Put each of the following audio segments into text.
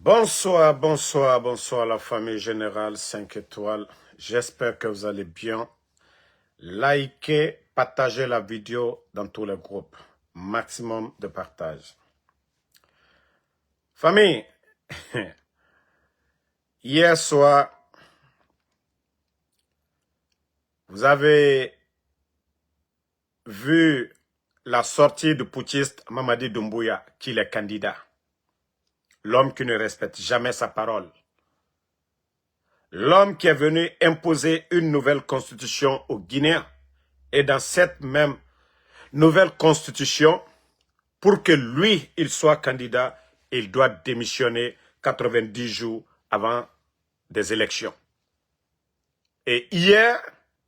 Bonsoir, bonsoir, bonsoir la famille générale 5 étoiles. J'espère que vous allez bien. Likez, partagez la vidéo dans tous les groupes. Maximum de partage. Famille, hier soir, vous avez vu la sortie du putschiste Mamadi Doumbouya, qui est candidat. L'homme qui ne respecte jamais sa parole. L'homme qui est venu imposer une nouvelle constitution aux Guinéens. Et dans cette même nouvelle constitution, pour que lui, il soit candidat, il doit démissionner 90 jours avant des élections. Et hier,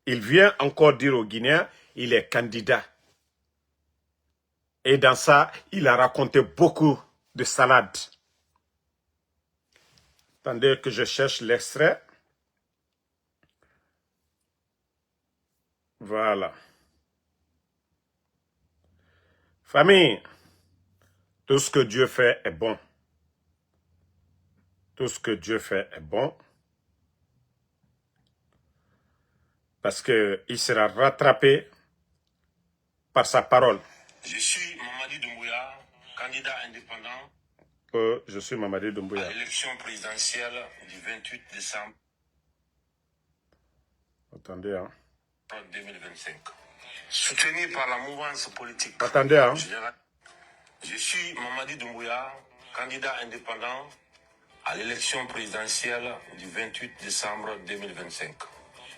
il vient encore dire aux Guinéens, il est candidat. Et dans ça, il a raconté beaucoup de salades. Attendez que je cherche l'extrait. Voilà. Famille, tout ce que Dieu fait est bon. Tout ce que Dieu fait est bon. Parce qu'il sera rattrapé par sa parole. Je suis Mamadi Doumbouya, candidat indépendant Je suis Mamadi à Doumbouya. l'élection présidentielle du 28 décembre Attendez, hein. 2025. Soutenu par la mouvance politique. Attendez, hein. Je suis Mamadi Doumbouya, candidat indépendant à l'élection présidentielle du 28 décembre 2025.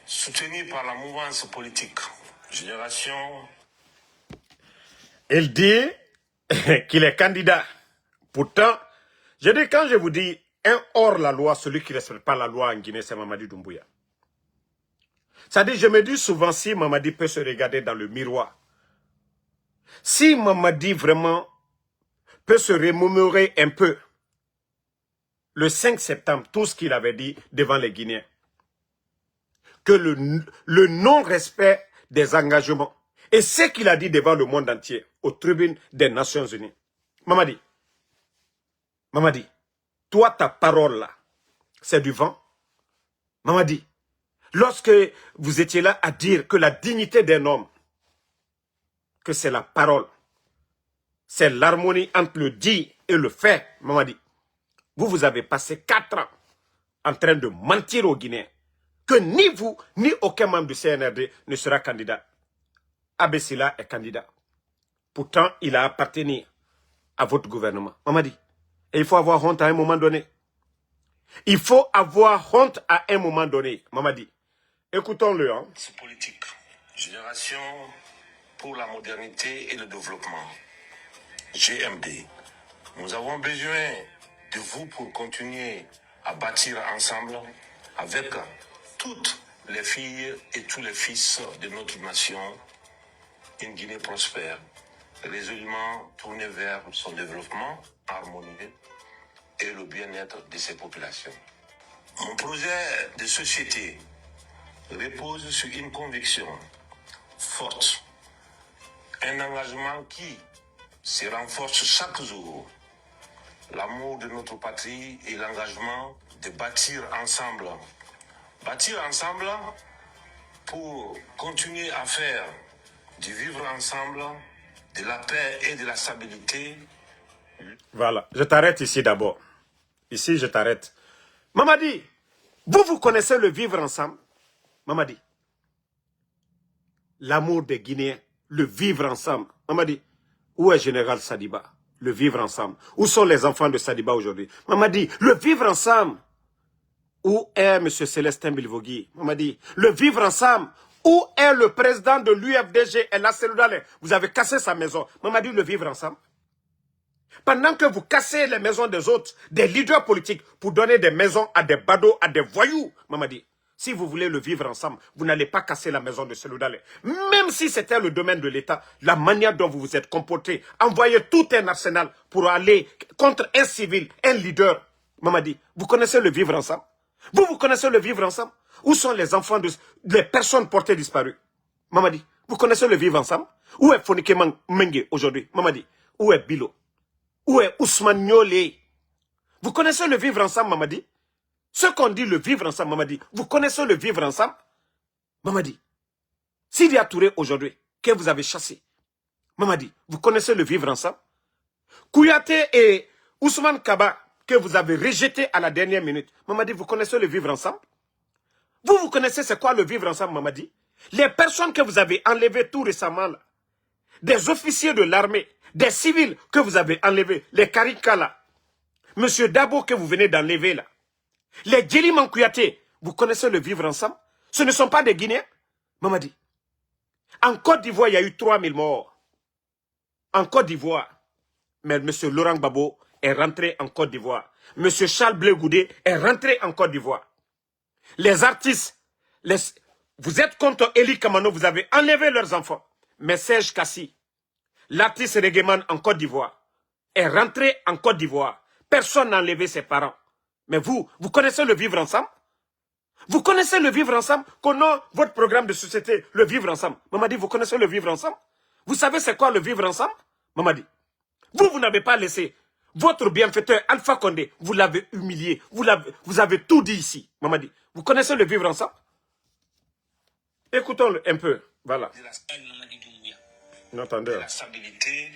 Soutenu par la mouvance politique. Génération. Il dit qu'il est candidat. Pourtant, je dis, quand je vous dis un hors-la-loi, celui qui ne respecte pas la loi en Guinée, c'est Mamadi Doumbouya. C'est-à-dire, je me dis souvent, si Mamadi peut se regarder dans le miroir, si Mamadi vraiment peut se remémorer un peu, le 5 septembre, tout ce qu'il avait dit devant les Guinéens, que le non-respect des engagements, et ce qu'il a dit devant le monde entier, aux tribunes des Nations Unies. Mamadi, toi, ta parole là, c'est du vent. Mamadi, lorsque vous étiez là à dire que la dignité d'un homme, que c'est la parole, c'est l'harmonie entre le dit et le fait, Mamadi, vous avez passé 4 ans en train de mentir aux Guinéens, que ni vous, ni aucun membre du CNRD ne sera candidat. Abessila est candidat. Pourtant, il a appartenu à votre gouvernement. Mamadi, et il faut avoir honte à un moment donné. Il faut avoir honte à un moment donné. Mamadi, écoutons-le. Hein. C'est politique. Génération pour la modernité et le développement. GMD. Nous avons besoin de vous pour continuer à bâtir ensemble avec toutes les filles et tous les fils de notre nation une Guinée prospère, résolument tournée vers son développement harmonieux et le bien-être de ses populations. Mon projet de société repose sur une conviction forte, un engagement qui se renforce chaque jour, l'amour de notre patrie et l'engagement de bâtir ensemble. Bâtir ensemble pour continuer à faire du vivre ensemble, de la paix et de la stabilité. Voilà, je t'arrête ici d'abord. Ici, je t'arrête. Mamadi, vous connaissez le vivre ensemble? Mamadi, l'amour des Guinéens, le vivre ensemble. Mamadi, où est Général Sadiba? Le vivre ensemble. Où sont les enfants de Sadiba aujourd'hui? Mamadi, le vivre ensemble. Où est M. Célestin Bilvogui? Mamadi, le vivre ensemble. Où est le président de l'UFDG et la Cellulale? Vous avez cassé sa maison. Mamadi, le vivre ensemble. Pendant que vous cassez les maisons des autres, des leaders politiques, pour donner des maisons à des badauds, à des voyous, Mamadi, si vous voulez le vivre ensemble, vous n'allez pas casser la maison de Cellulale. Même si c'était le domaine de l'État, la manière dont vous vous êtes comporté, envoyer tout un arsenal pour aller contre un civil, un leader. Mamadi, vous connaissez le vivre ensemble? Vous connaissez le vivre ensemble? Où sont les enfants des personnes portées disparues? Mamadi, vous connaissez le vivre ensemble? Où est Fonike Mengue aujourd'hui? Mamadi, où est Bilo? Où est Ousmane Niolé? Vous connaissez le vivre ensemble, Mamadi? Ce qu'on dit le vivre ensemble, Mamadi. Vous connaissez le vivre ensemble? Mamadi. Sidia Touré aujourd'hui, que vous avez chassé. Mamadi, vous connaissez le vivre ensemble? Kouyaté et Ousmane Kaba, que vous avez rejeté à la dernière minute. Mamadi, vous connaissez le vivre ensemble? Vous connaissez c'est quoi le vivre ensemble, Mamadi? Les personnes que vous avez enlevées tout récemment, là, des officiers de l'armée, des civils que vous avez enlevés, les Karika là, Monsieur Dabo que vous venez d'enlever là, les Djeliman Kouyaté, vous connaissez le vivre ensemble? Ce ne sont pas des Guinéens? Mamadi. En Côte d'Ivoire, il y a eu 3000 morts. En Côte d'Ivoire. Mais M. Laurent Gbagbo est rentré en Côte d'Ivoire. M. Charles Blé Goudé est rentré en Côte d'Ivoire. Les artistes, vous êtes contre Eli Kamano, vous avez enlevé leurs enfants. Mais Serge Kassi, l'artiste reggaeman en Côte d'Ivoire, est rentré en Côte d'Ivoire. Personne n'a enlevé ses parents. Mais vous connaissez le vivre ensemble? Vous connaissez le vivre ensemble? Comment votre programme de société, le vivre ensemble? Mamadi, vous connaissez le vivre ensemble? Vous savez c'est quoi le vivre ensemble? Mamadi. Vous n'avez pas laissé votre bienfaiteur Alpha Condé, vous l'avez humilié, vous avez tout dit ici. Mamadi, vous connaissez le vivre ensemble? Écoutons-le un peu. Voilà. Entendez. La stabilité,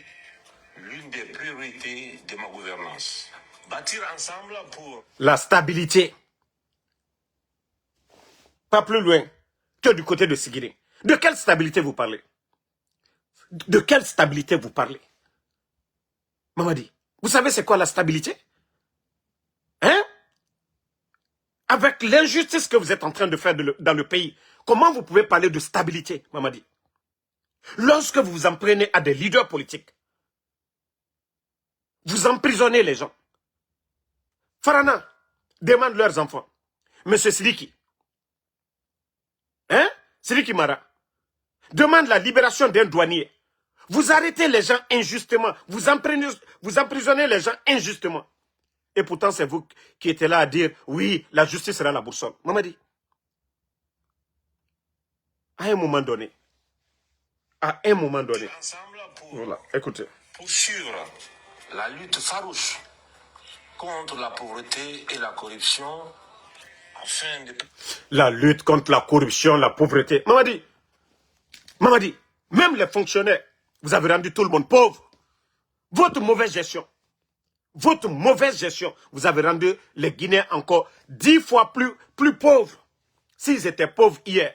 l'une des priorités de ma gouvernance. Bâtir ensemble pour... La stabilité. Pas plus loin que du côté de Sigiri. De quelle stabilité vous parlez? De quelle stabilité vous parlez? Mamadi, vous savez c'est quoi la stabilité? Hein? Avec l'injustice que vous êtes en train de faire dans le pays, comment vous pouvez parler de stabilité, Mamadi? Lorsque vous vous en prenez à des leaders politiques, vous emprisonnez les gens. Farana demande leurs enfants. Monsieur Sidiki, hein? Sidiki Mara, demande la libération d'un douanier. Vous arrêtez les gens injustement. Vous emprisonnez les gens injustement. Et pourtant, c'est vous qui étiez là à dire, oui, la justice sera la boussole. Mamadi, à un moment donné, ensemble pour voilà, écoutez. poursuivre la lutte farouche contre la pauvreté et la corruption afin de... La lutte contre la corruption, la pauvreté. Mamadi, même les fonctionnaires, vous avez rendu tout le monde pauvre. Votre mauvaise gestion, vous avez rendu les Guinéens encore 10 fois plus pauvres. S'ils étaient pauvres hier,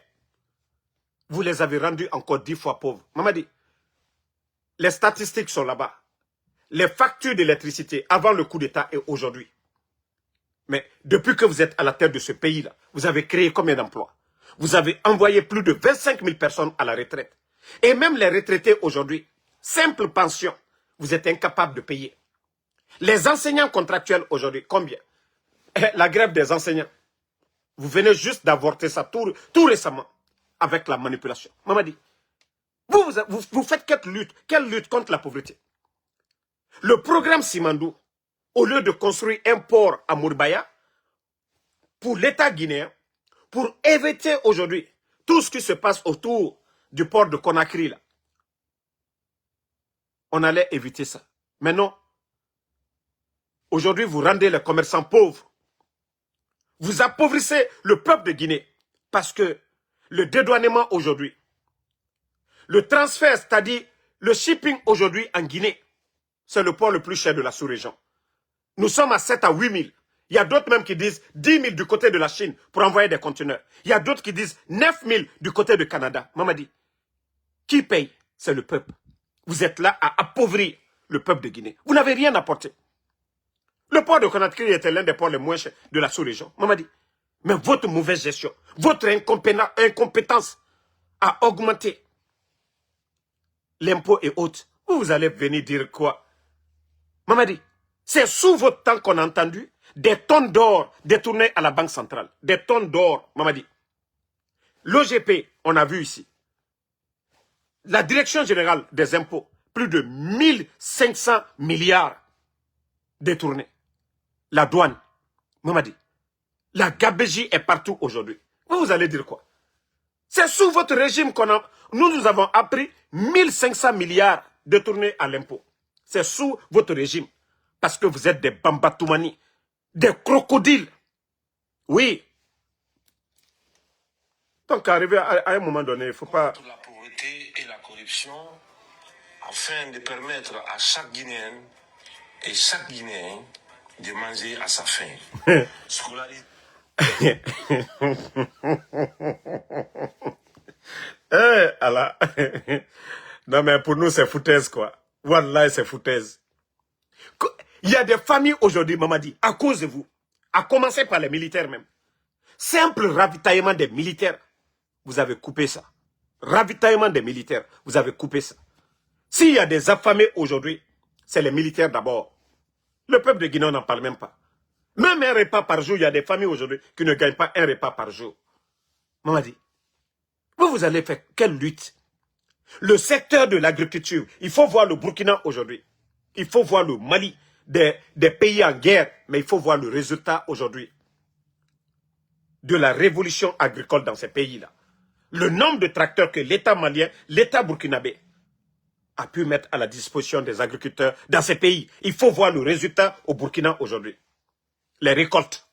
vous les avez rendus encore 10 fois pauvres. Mamadi, les statistiques sont là-bas. Les factures d'électricité avant le coup d'État et aujourd'hui. Mais depuis que vous êtes à la tête de ce pays-là, vous avez créé combien d'emplois? Vous avez envoyé plus de 25 000 personnes à la retraite. Et même les retraités aujourd'hui, simple pension, vous êtes incapables de payer. Les enseignants contractuels aujourd'hui, combien? La grève des enseignants. Vous venez juste d'avorter ça tout récemment avec la manipulation. Mamadi, vous faites quelle lutte contre la pauvreté? Le programme Simandou, au lieu de construire un port à Mourbaya, pour l'État guinéen, pour éviter aujourd'hui tout ce qui se passe autour du port de Conakry, là, on allait éviter ça. Mais non. Aujourd'hui, vous rendez les commerçants pauvres. Vous appauvrissez le peuple de Guinée. Parce que le dédouanement aujourd'hui, le transfert, c'est-à-dire le shipping aujourd'hui en Guinée, c'est le port le plus cher de la sous-région. Nous sommes à 7 à 8 000. Il y a d'autres même qui disent 10 000 du côté de la Chine pour envoyer des conteneurs. Il y a d'autres qui disent 9 000 du côté du Canada. Mamadi, qui paye? C'est le peuple. Vous êtes là à appauvrir le peuple de Guinée. Vous n'avez rien apporté. Le port de Conakry était l'un des ports les moins chers de la sous-région. Mamadi, mais votre mauvaise gestion, votre incompétence a augmenté l'impôt et autres. Vous allez venir dire quoi? Mamadi, c'est sous votre temps qu'on a entendu des tonnes d'or détournées à la Banque centrale. Des tonnes d'or, Mamadi. L'OGP, on a vu ici. La Direction générale des impôts, plus de 1500 milliards détournés. La douane, Mamadi. La gabégie est partout aujourd'hui. Vous allez dire quoi? C'est sous votre régime qu'on a... Nous avons appris 1500 milliards détournés à l'impôt. C'est sous votre régime. Parce que vous êtes des Bambatoumani. Des crocodiles. Oui. Donc, arrivé à un moment donné, il ne faut pas... Contre la pauvreté et la corruption, afin de permettre à chaque Guinéen et chaque Guinéen de manger à sa faim. Allah. Non, mais pour nous, c'est foutaise, quoi. Wallah, c'est foutaise. Il y a des familles aujourd'hui, Mamadi, à cause de vous, à commencer par les militaires même. Simple ravitaillement des militaires, vous avez coupé ça. Ravitaillement des militaires, vous avez coupé ça. S'il y a des affamés aujourd'hui, c'est les militaires d'abord. Le peuple de Guinée n'en parle même pas. Même un repas par jour, il y a des familles aujourd'hui qui ne gagnent pas un repas par jour. Mamadi, vous allez faire quelle lutte? Le secteur de l'agriculture, il faut voir le Burkina aujourd'hui. Il faut voir le Mali, des pays en guerre, mais il faut voir le résultat aujourd'hui de la révolution agricole dans ces pays-là. Le nombre de tracteurs que l'État malien, l'État burkinabé a pu mettre à la disposition des agriculteurs dans ces pays. Il faut voir le résultat au Burkina aujourd'hui. Les récoltes.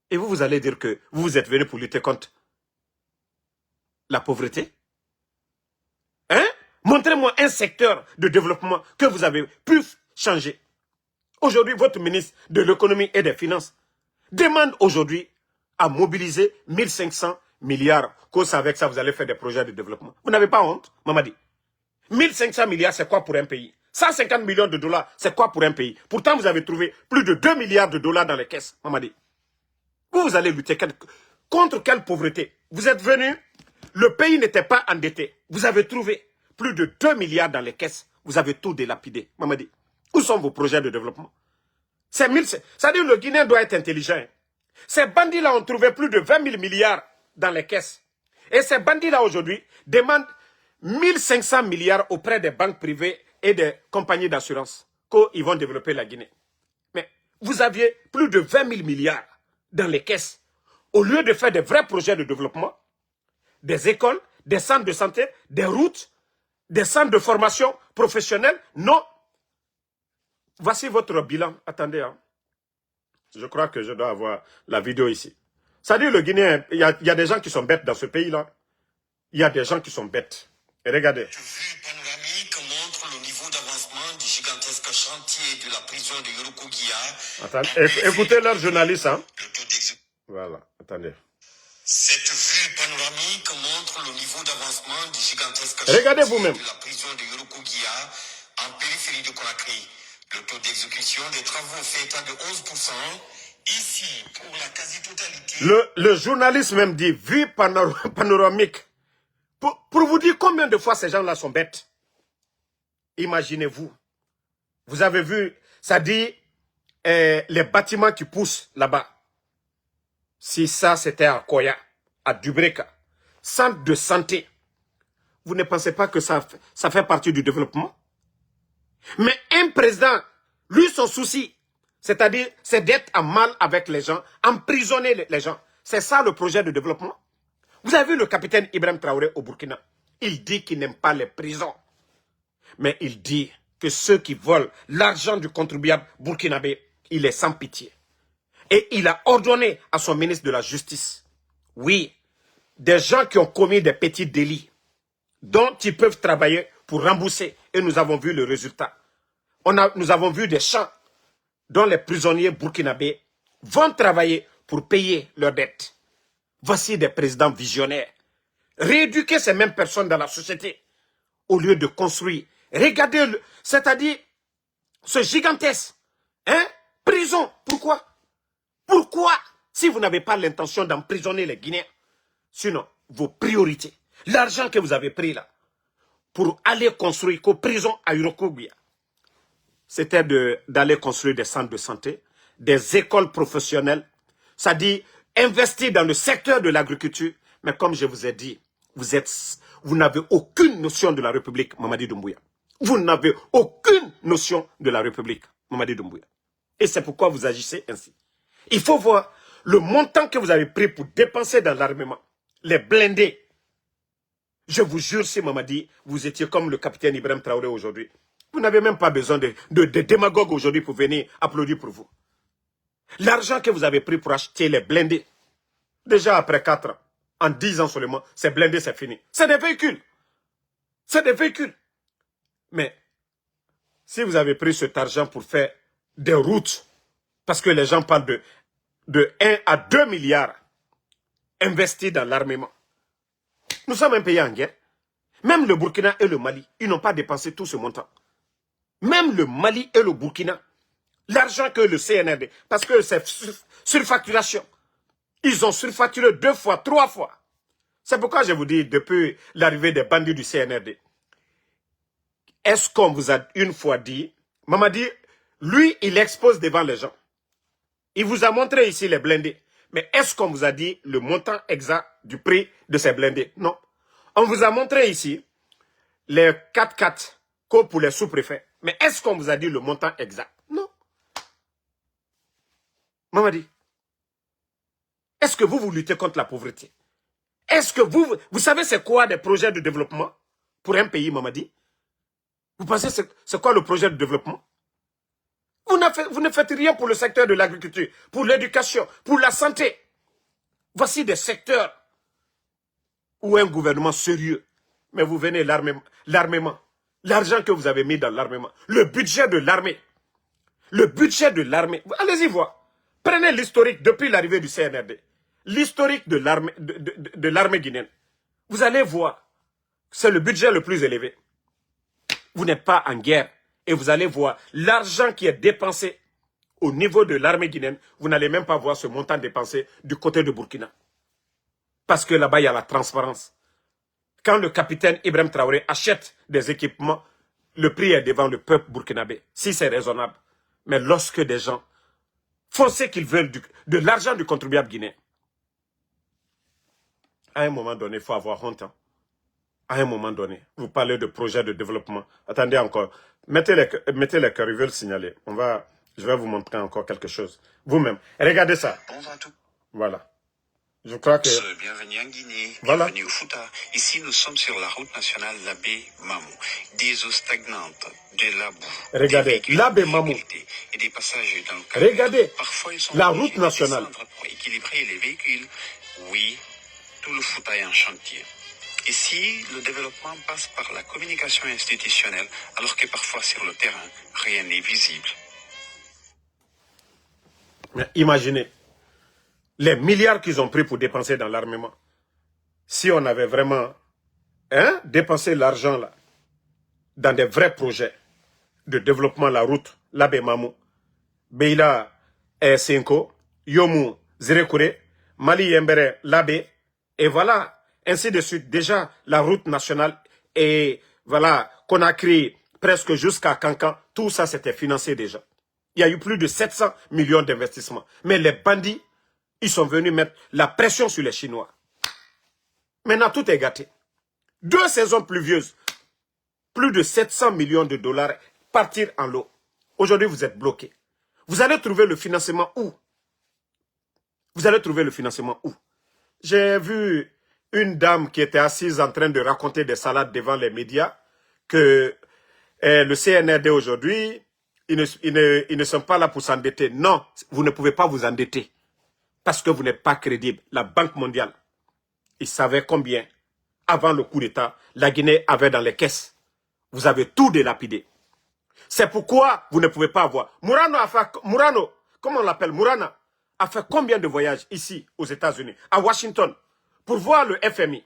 Et vous allez dire que vous êtes venu pour lutter contre la pauvreté? Hein? Montrez-moi un secteur de développement que vous avez pu changer. Aujourd'hui, votre ministre de l'économie et des finances demande aujourd'hui à mobiliser 1500 milliards. Cause avec ça, vous allez faire des projets de développement. Vous n'avez pas honte, Mamadi? 1500 milliards, c'est quoi pour un pays? 150 millions de dollars, c'est quoi pour un pays? Pourtant, vous avez trouvé plus de 2 milliards de dollars dans les caisses, Mamadi. Vous allez lutter contre quelle pauvreté? Vous êtes venu, le pays n'était pas endetté. Vous avez trouvé plus de 2 milliards dans les caisses. Vous avez tout délapidé, Mamadi. Où sont vos projets de développement? C'est-à-dire le Guinéen doit être intelligent. Ces bandits-là ont trouvé plus de 20 000 milliards dans les caisses. Et ces bandits-là aujourd'hui demandent 1500 milliards auprès des banques privées et des compagnies d'assurance qu'ils vont développer la Guinée. Mais vous aviez plus de 20 000 milliards dans les caisses. Au lieu de faire des vrais projets de développement, des écoles, des centres de santé, des routes, des centres de formation professionnelle, non. Voici votre bilan. Attendez, hein. Je crois que je dois avoir la vidéo ici. C'est-à-dire le Guinéen, il y a des gens qui sont bêtes dans ce pays-là. Il y a des gens qui sont bêtes. Et regardez. Cette vue panoramique montre le niveau d'avancement du gigantesque chantier de la prison de Yorokogia. Attendez, écoutez leur journaliste, hein. Voilà, attendez. Cette vue panoramique montre le niveau d'avancement du gigantesque Regardez chantier vous-même. de la prison de Yorokogia en périphérie de Conakry. Le taux d'exécution des travaux fait état de 11%. Ici, pour la quasi-totalité... Le journaliste même dit, vue panoramique. Pour vous dire combien de fois ces gens-là sont bêtes. Imaginez-vous. Vous avez vu, ça dit, les bâtiments qui poussent là-bas. Si ça, c'était à Koya, à Dubreka, centre de santé, vous ne pensez pas que ça fait partie du développement? Mais un président, lui, son souci, c'est-à-dire, c'est d'être en mal avec les gens, emprisonner les gens. C'est ça le projet de développement. Vous avez vu le capitaine Ibrahim Traoré au Burkina. Il dit qu'il n'aime pas les prisons. Mais il dit que ceux qui volent l'argent du contribuable burkinabé, il est sans pitié. Et il a ordonné à son ministre de la Justice, oui, des gens qui ont commis des petits délits, dont ils peuvent travailler pour rembourser. Et nous avons vu le résultat. Nous avons vu des champs dont les prisonniers burkinabés vont travailler pour payer leurs dettes. Voici des présidents visionnaires. Rééduquer ces mêmes personnes dans la société au lieu de construire. Regardez, c'est-à-dire ce gigantesque. Hein? Prison. Pourquoi? Pourquoi? Si vous n'avez pas l'intention d'emprisonner les Guinéens. Sinon, vos priorités, l'argent que vous avez pris là, pour aller construire qu'aux prisons à Yorokogia, c'était d'aller construire des centres de santé, des écoles professionnelles, c'est-à-dire investir dans le secteur de l'agriculture. Mais comme je vous ai dit, vous n'avez aucune notion de la République, Mamadi Doumbouya. Vous n'avez aucune notion de la République, Mamadi Doumbouya. Et c'est pourquoi vous agissez ainsi. Il faut voir le montant que vous avez pris pour dépenser dans l'armement, les blindés. Je vous jure, si Mamadi, vous étiez comme le capitaine Ibrahim Traoré aujourd'hui. Vous n'avez même pas besoin de démagogues aujourd'hui pour venir applaudir pour vous. L'argent que vous avez pris pour acheter les blindés, déjà après 4 ans, en 10 ans seulement, ces blindés, c'est fini. C'est des véhicules. C'est des véhicules. Mais si vous avez pris cet argent pour faire des routes, parce que les gens parlent de 1 à 2 milliards investis dans l'armement. Nous sommes un pays en guerre. Même le Burkina et le Mali, ils n'ont pas dépensé tout ce montant. Même le Mali et le Burkina, l'argent que le CNRD, parce que c'est surfacturation. Ils ont surfacturé 2 fois, 3 fois. C'est pourquoi je vous dis, depuis l'arrivée des bandits du CNRD, est-ce qu'on vous a une fois dit, Mamadi, lui, il expose devant les gens. Il vous a montré ici les blindés. Mais est-ce qu'on vous a dit le montant exact du prix de ces blindés? Non. On vous a montré ici les 4x4 pour les sous-préfets. Mais est-ce qu'on vous a dit le montant exact? Non. Mamadi, est-ce que vous luttez contre la pauvreté? Est-ce que vous savez c'est quoi des projets de développement pour un pays, Mamadi? Vous pensez c'est quoi le projet de développement? Vous ne faites rien pour le secteur de l'agriculture, pour l'éducation, pour la santé. Voici des secteurs où un gouvernement sérieux, mais vous venez l'armement, l'argent que vous avez mis dans l'armement, le budget de l'armée, allez-y voir. Prenez l'historique depuis l'arrivée du CNRD, l'historique de l'armée guinéenne. Vous allez voir, c'est le budget le plus élevé. Vous n'êtes pas en guerre. Et vous allez voir l'argent qui est dépensé au niveau de l'armée guinéenne. Vous n'allez même pas voir ce montant dépensé du côté de Burkina. Parce que là-bas, il y a la transparence. Quand le capitaine Ibrahim Traoré achète des équipements, le prix est devant le peuple burkinabé. Si c'est raisonnable. Mais lorsque des gens font ce qu'ils veulent de l'argent du contribuable guinéen, à un moment donné, il faut avoir honte. Hein. À un moment donné, vous parlez de projet de développement. Attendez encore. Mettez les cœurs, ils veulent signaler. Je vais vous montrer encore quelque chose. Vous-même. Regardez ça. Bonjour à tous. Voilà. Je crois que... Bienvenue en Guinée, Voilà. bienvenue au Fouta. Ici, nous sommes sur la route nationale Labé-Mamou. Des eaux stagnantes, de la boue, Regardez, Labé-Mamou. Et des passages dans le calme. Regardez, Parfois, ils sont la obligés route de nationale. descendre pour équilibrer les véhicules. Oui, tout le Fouta est en chantier. Ici, le développement passe par la communication institutionnelle, alors que parfois sur le terrain, rien n'est visible. Mais imaginez, les milliards qu'ils ont pris pour dépenser dans l'armement. Si on avait vraiment dépensé l'argent là, dans des vrais projets de développement, la route, Labé-Mamou, Beila Cinco, Yomu Zirekure, Mali Yembere Labé, et voilà. Ainsi de suite, déjà, la route nationale et voilà, Conakry, presque jusqu'à Cancan, tout ça c'était financé déjà. Il y a eu plus de 700 millions d'investissements. Mais les bandits, ils sont venus mettre la pression sur les Chinois. Maintenant, tout est gâté. 2 saisons pluvieuses, plus de 700 millions de dollars partir en l'eau. Aujourd'hui, vous êtes bloqués. Vous allez trouver le financement où? Vous allez trouver le financement où? J'ai vu une dame qui était assise en train de raconter des salades devant les médias que le CNRD aujourd'hui, ils ne sont pas là pour s'endetter. Non, vous ne pouvez pas vous endetter parce que vous n'êtes pas crédible. La Banque mondiale, ils savaient combien, avant le coup d'État, la Guinée avait dans les caisses. Vous avez tout délapidé. C'est pourquoi vous ne pouvez pas avoir. Murano, comment on l'appelle, Murana, a fait combien de voyages ici aux États-Unis, à Washington, pour voir le FMI.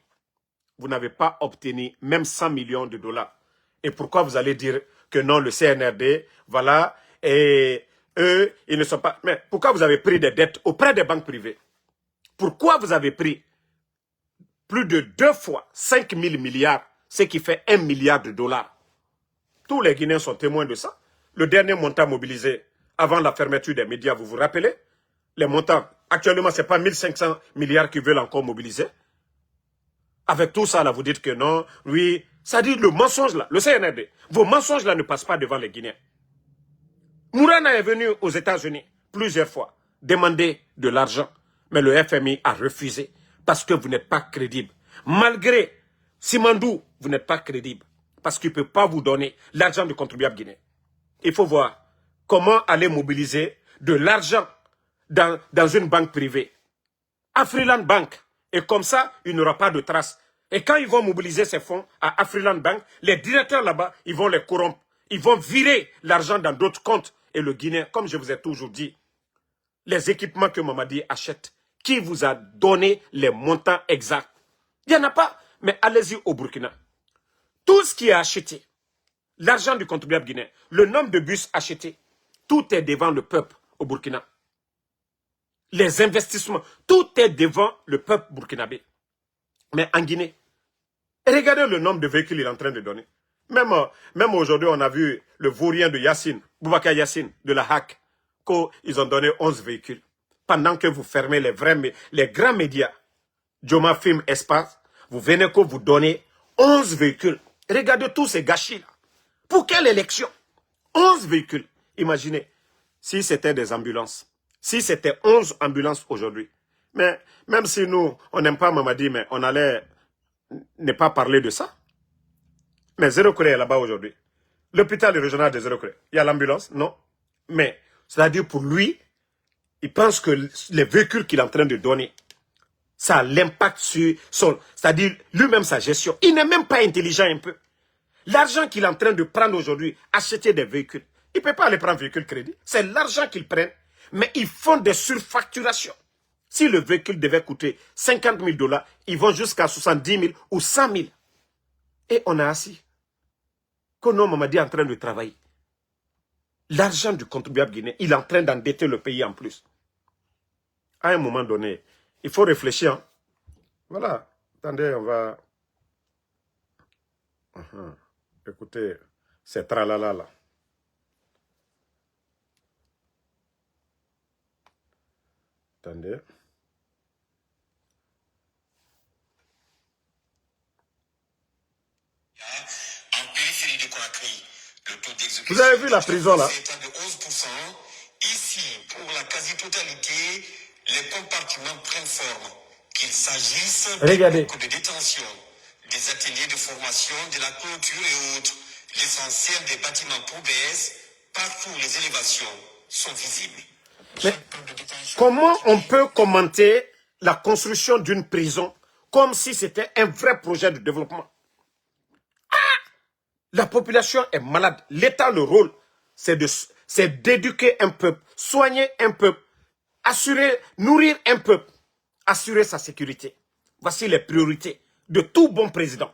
Vous n'avez pas obtenu même 100 millions de dollars. Et pourquoi vous allez dire que non, le CNRD, voilà, et eux, ils ne sont pas... Mais pourquoi vous avez pris des dettes auprès des banques privées? Pourquoi vous avez pris plus de 2 fois 5 000 milliards, ce qui fait 1 milliard de dollars? Tous les Guinéens sont témoins de ça. Le dernier montant mobilisé avant la fermeture des médias, vous vous rappelez? Les montants, actuellement, ce n'est pas 1500 milliards qu'ils veulent encore mobiliser. Avec tout ça, là, vous dites que non, oui, ça dit le mensonge là, le CNRD. Vos mensonges là ne passent pas devant les Guinéens. Mourana est venu aux États-Unis plusieurs fois, demander de l'argent, mais le FMI a refusé parce que vous n'êtes pas crédible. Malgré Simandou, vous n'êtes pas crédible parce qu'il ne peut pas vous donner l'argent du contribuable guinéen. Il faut voir comment aller mobiliser de l'argent dans une banque privée. Afriland Bank. Et comme ça, il n'y aura pas de traces. Et quand ils vont mobiliser ces fonds à Afriland Bank, les directeurs là-bas, ils vont les corrompre. Ils vont virer l'argent dans d'autres comptes. Et le Guinéen, comme je vous ai toujours dit, les équipements que Mamadi achète, qui vous a donné les montants exacts? Il n'y en a pas. Mais allez-y au Burkina. Tout ce qui est acheté, l'argent du contribuable guinéen, le nombre de bus achetés, tout est devant le peuple au Burkina. Les investissements, tout est devant le peuple burkinabé. Mais en Guinée, regardez le nombre de véhicules qu'il est en train de donner. Même aujourd'hui, on a vu le vaurien de Yassine, Boubacar Yassine, de la HAC, qu'ils ont donné 11 véhicules. Pendant que vous fermez les grands médias, Joma Film Espace, vous venez que vous donnez 11 véhicules. Regardez tous ces gâchis-là. Pour quelle élection? 11 véhicules. Imaginez, si c'était des ambulances. Si c'était 11 ambulances aujourd'hui. Mais même si nous, on n'aime pas Mamadi, mais on allait ne pas parler de ça. Mais Zéro Corée est là-bas aujourd'hui. L'hôpital régional de Zéro Corée. Il y a l'ambulance? Non. Mais, c'est-à-dire pour lui, il pense que les véhicules qu'il est en train de donner, ça a l'impact sur son... C'est-à-dire lui-même sa gestion. Il n'est même pas intelligent un peu. L'argent qu'il est en train de prendre aujourd'hui, acheter des véhicules. Il ne peut pas aller prendre véhicule crédit. C'est l'argent qu'ils prennent. Mais ils font des surfacturations. Si le véhicule devait coûter 50 000 $, ils vont jusqu'à 70 000 ou 100 000. Et on a assis. Que non, Mamadi est en train de travailler. L'argent du contribuable guinéen, il est en train d'endetter le pays en plus. À un moment donné, il faut réfléchir. Hein. Voilà. Attendez, on va... Écoutez, c'est tralala là. Attendez. En périphérie de Conakry, le taux d'exécution Vous avez vu la prison là? est de 11%. Ici, pour la quasi-totalité, les compartiments prennent forme. Qu'il s'agisse Regardez. de détention, des ateliers de formation, de la clôture et autres. L'essentiel des bâtiments POBS, partout les élévations sont visibles. Mais comment on peut commenter la construction d'une prison comme si c'était un vrai projet de développement? La population est malade. L'État, le rôle, c'est d'éduquer un peuple, soigner un peuple, assurer, nourrir un peuple, assurer sa sécurité. Voici les priorités de tout bon président.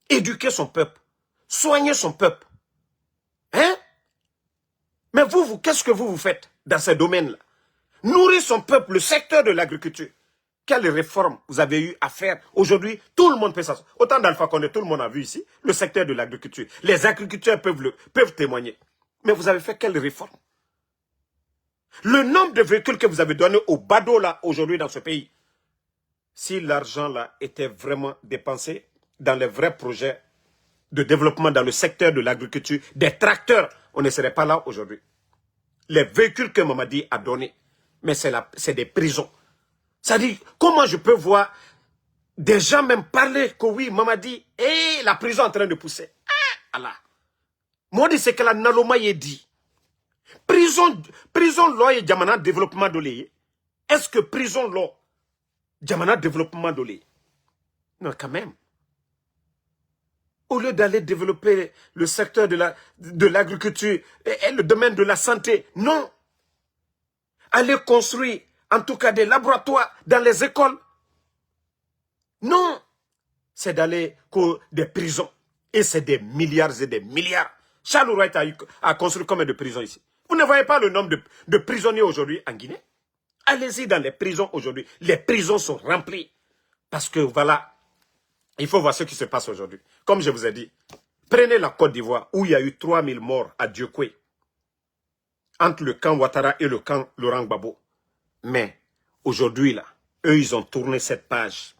Éduquer son peuple, soigner son peuple. Hein? Mais vous qu'est-ce que vous faites dans ces domaines-là? Nourrir son peuple, le secteur de l'agriculture. Quelles réformes vous avez eu à faire? Aujourd'hui, tout le monde peut ça. Autant d'Alpha Condé, tout le monde a vu ici, le secteur de l'agriculture. Les agriculteurs peuvent témoigner. Mais vous avez fait quelles réformes? Le nombre de véhicules que vous avez donné au bado là, aujourd'hui dans ce pays, si l'argent là était vraiment dépensé dans les vrais projets de développement dans le secteur de l'agriculture, des tracteurs, on ne serait pas là aujourd'hui. Les véhicules que Mamadi a donnés, mais c'est des prisons. C'est-à-dire, comment je peux voir des gens même parler que oui, Mamadi, la prison est en train de pousser. Ah, Allah. Moi, c'est que la Naloma y dit. Prison law et Djamana développement de l'E. Est-ce que prison law, Djamana développement de l'E? Non, quand même. Au lieu d'aller développer le secteur de l'agriculture et le domaine de la santé, non. Aller construire, en tout cas, des laboratoires dans les écoles. Non. C'est d'aller des prisons. Et c'est des milliards et des milliards. Charles Wright a construit combien de prisons ici? Vous ne voyez pas le nombre de prisonniers aujourd'hui en Guinée? Allez-y dans les prisons aujourd'hui. Les prisons sont remplies. Parce que voilà, il faut voir ce qui se passe aujourd'hui. Comme je vous ai dit, prenez la Côte d'Ivoire où il y a eu 3000 morts à Dieukwé. Entre le camp Ouattara et le camp Laurent Gbagbo. Mais aujourd'hui, là, eux, ils ont tourné cette page.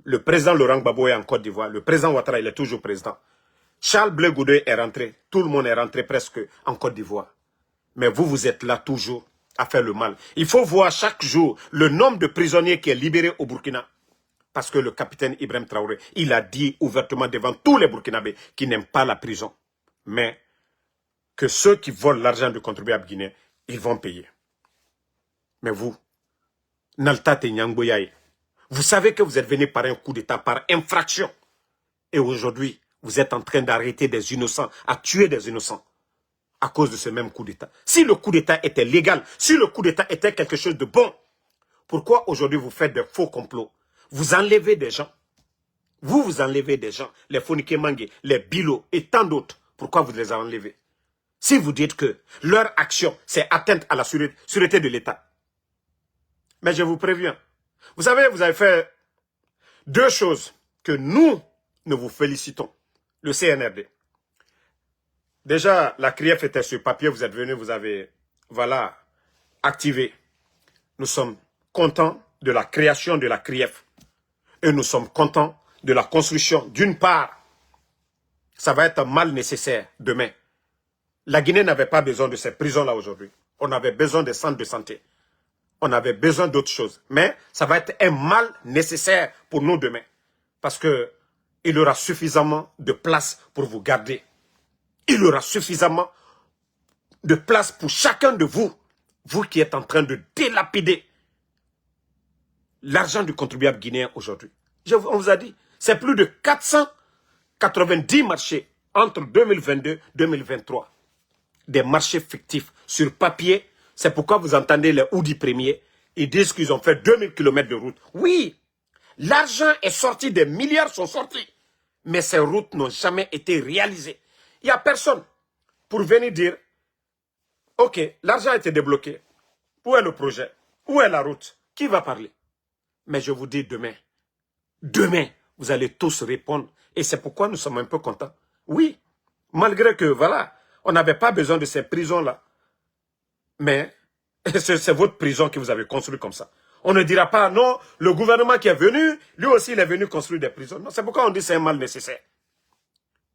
Le président Laurent Gbagbo est en Côte d'Ivoire. Le président Ouattara, il est toujours président. Charles Blé Goudé est rentré. Tout le monde est rentré presque en Côte d'Ivoire. Mais vous êtes là toujours à faire le mal. Il faut voir chaque jour le nombre de prisonniers qui est libéré au Burkina. Parce que le capitaine Ibrahim Traoré, il a dit ouvertement devant tous les Burkinabés qui n'aiment pas la prison. Mais que ceux qui volent l'argent du contribuable guinéen, ils vont payer. Mais vous, Naltate Nyangboyaye, vous savez que vous êtes venu par un coup d'État, par infraction. Et aujourd'hui, vous êtes en train d'arrêter des innocents, à tuer des innocents, à cause de ce même coup d'État. Si le coup d'État était légal, si le coup d'État était quelque chose de bon, pourquoi aujourd'hui vous faites des faux complots? Vous enlevez des gens. Vous enlevez des gens, les Fonike Mangue, les Bilo et tant d'autres. Pourquoi vous les enlevez? Si vous dites que leur action, c'est atteinte à la sûreté de l'État. Mais je vous préviens. Vous savez, vous avez fait deux choses que nous vous félicitons. Le CNRD. Déjà, la CRIEF était sur papier, vous êtes venu, vous avez, voilà, activé. Nous sommes contents de la création de la CRIEF. Et nous sommes contents de la construction. D'une part, ça va être un mal nécessaire demain. La Guinée n'avait pas besoin de ces prisons-là aujourd'hui. On avait besoin des centres de santé. On avait besoin d'autres choses. Mais ça va être un mal nécessaire pour nous demain. Parce que il y aura suffisamment de place pour vous garder. Il y aura suffisamment de place pour chacun de vous. Vous qui êtes en train de délapider l'argent du contribuable guinéen aujourd'hui. On vous a dit, c'est plus de 490 marchés entre 2022 et 2023. Des marchés fictifs sur papier. C'est pourquoi vous entendez les Oudi premiers. Ils disent qu'ils ont fait 2000 km de route. Oui, l'argent est sorti, des milliards sont sortis. Mais ces routes n'ont jamais été réalisées. Il n'y a personne pour venir dire, ok, l'argent a été débloqué. Où est le projet? Où est la route? Qui va parler? Mais je vous dis demain, vous allez tous répondre. Et c'est pourquoi nous sommes un peu contents. Oui, malgré que, voilà, on n'avait pas besoin de ces prisons-là. Mais c'est votre prison que vous avez construite comme ça. On ne dira pas, non, le gouvernement qui est venu, lui aussi, il est venu construire des prisons. Non, c'est pourquoi on dit que c'est un mal nécessaire.